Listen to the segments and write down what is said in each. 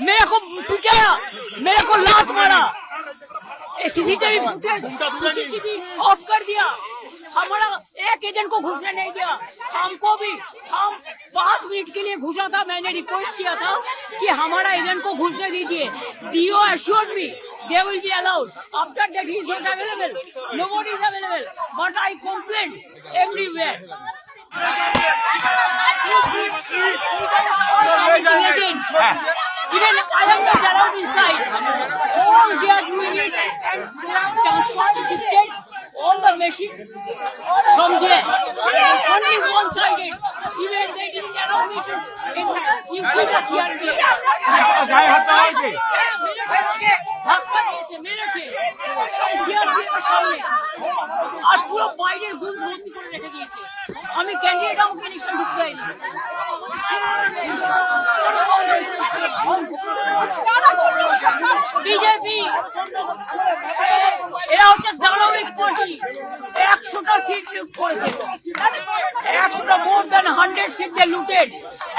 मेरे को पिटाया, मेरे को लात मारा। सीसीटीवी सीसीटीवी ऑफ कर दिया। हमारा एक एजेंट को घुसने नहीं दिया, हमको भी। हम 5 मिनट के लिए घुसा था। मैंने रिक्वेस्ट किया था कि हमारा एजेंट को घुसने दीजिए। DO assured me they will be allowed. After that he is not available. Nobody is available. But I complained everywhere. Even I am not allowed inside. All they are doing it, and they have transported all the machines from there. Only one-sided. Even they didn't allow me to. You see the CRP. ধাক্কা দিয়েছে, মেরেছে সিআরপিএফের সামনে, আর পুরো বাইরের গুণ ভর্তি করে রেখে দিয়েছে। আমি ক্যান্ডিডেট, আমাকে ইলেকশন ঢুকতে দেয়নি। বিজেপি এরা হচ্ছে দানবিক পার্টি। 100টা সিট করেছে, 100টা more than 100 seat they looted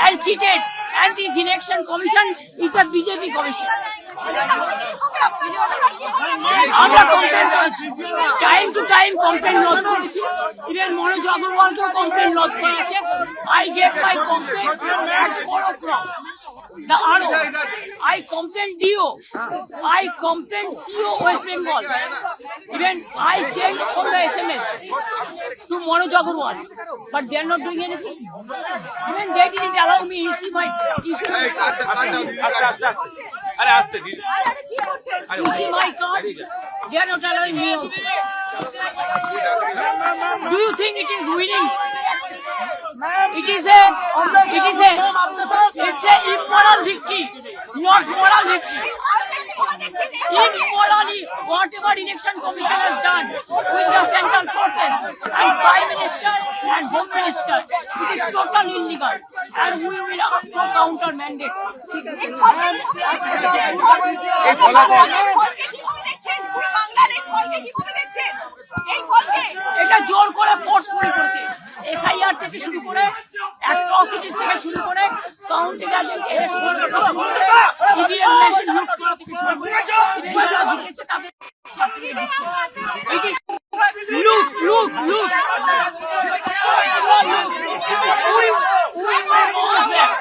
and cheated, and this election commission is a BJP commission. আমরা complain time to time complain lodge করেছি। ইভেন মনোজ আগরওয়ালকেও কমপ্লেন লজ করা আছে। I gave my complaint at 4 o'clock. The RO, I complained DO, I complained CO West Bengal. Even I sent all the SMS to Manoj Agarwal, but they are not doing anything. Even they didn't allow me to see my issue. You see my card? They are not allowing me also. Do you think it is winning? It's a immoral victory, not moral victory. Immorally, whatever election commission has done with the central forces and prime minister and home minister, it is totally illegal, and we will ask for counter mandate. এটা জোর করে forcefully করেছে। SIR থেকে শুরু করে, atrocities থেকে শুরু করে, কাউন্টিং এজেন্ট অ্যারেস্ট করা থেকে শুরু করে, ইভিএম মেশিন লুট করা থেকে শুরু করে, যারা জিতেছে তাদের সার্টিফিকেট দিচ্ছে। ইট ইজ লুট লুট লুট। We were always there.